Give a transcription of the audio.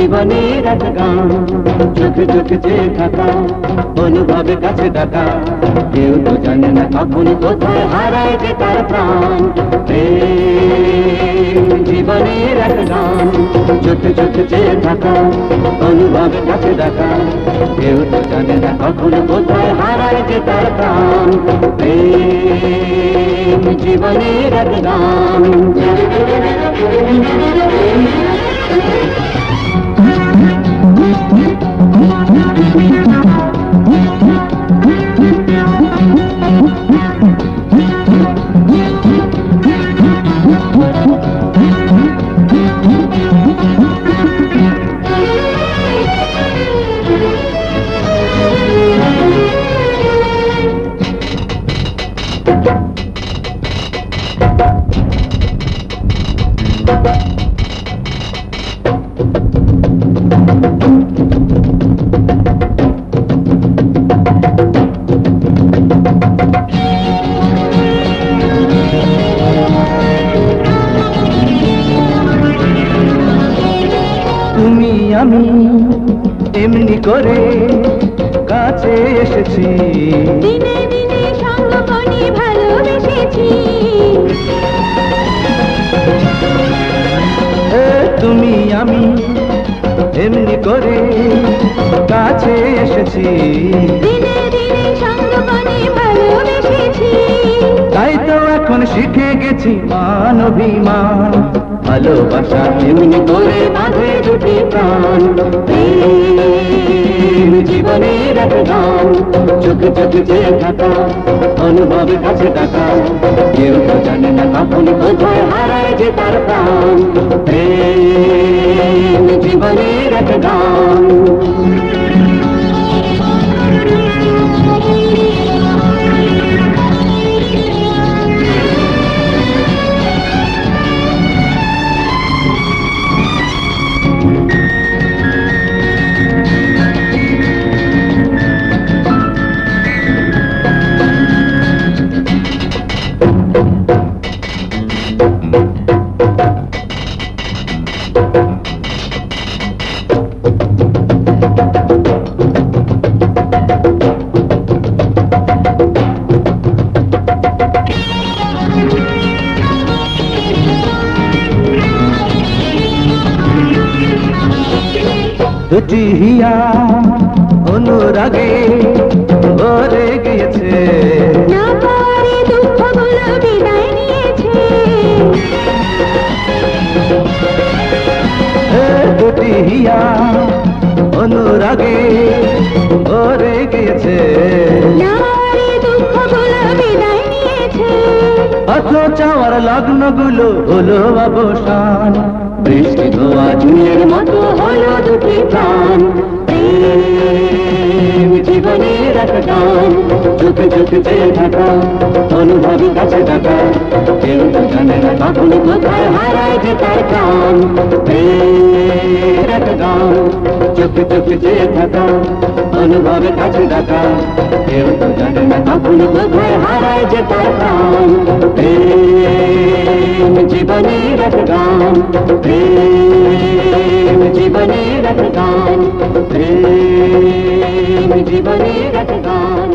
জীবনের এক গান, চোখে চোখে চেয়ে থাকা, অনুভবে কাছে ডাকা, কেউ তো জানে না কখন কোথায় হারায় যে তার প্রাণ। প্রেম জীবনের এক গান, চোখে চোখে চেয়ে থাকা, অনুভবে কাছে ডাকা, কেউ তো জানে না কখন কোথায় হারায় যে তার প্রাণ। প্রেম জীবনের এক গান। তুমি আমি এমনি করে কাছে এসেছি, দিনে দিনে সঙ্গপনে ভালোবেসেছি। তুমি আমি এমনি করে কাছে এসেছি, দিনে দিনে সঙ্গপনে ভালোবেসেছি। তাই তো এখন শিখে গেছি মান অভিমান, ভালোবাসা এমনি করে বাঁধে দুটি প্রাণ। প্রেম জীবনের এক গান, চোখে চোখে চেয়ে থাকা, অনুভবে কাছে ডাকা, কেউ তো জানে না কখন কোথায় হারায় যে তার প্রাণ। প্রেম জীবনের এক গান। দুটি হিয়া অনুরাগে ভরে গিয়েছে, না পারে দুঃখগুলো বিদায় নিয়েছে। দুটি হিয়া অনুরাগে ভরে গিয়েছে, না পারে দুঃখগুলো বিদায় নিয়েছে। অথ চাওয়ার লগ্নগুলো হলো অবসান, বৃষ্টি ধোয়া ঝুলের মতো হলো দুটি প্রাণ। প্রেম জীবনের এক গান, চোখে চোখে চেয়ে থাকা, অনুভবী কাছে ডাকা, কেউ তো জানে না কখন কোথায় হারায় যে তার প্রাণ। প্রেম এক গান, চোখে চোখে চেয়ে থাকা, অনুভবে কাছে ডাকা, কেউ তো জানে না কখন কোথায় হারায় যে তার প্রাণ। প্রেম জীবনের এক গান, প্রেম জীবনের এক গান, প্রেম জীবনের এক গান।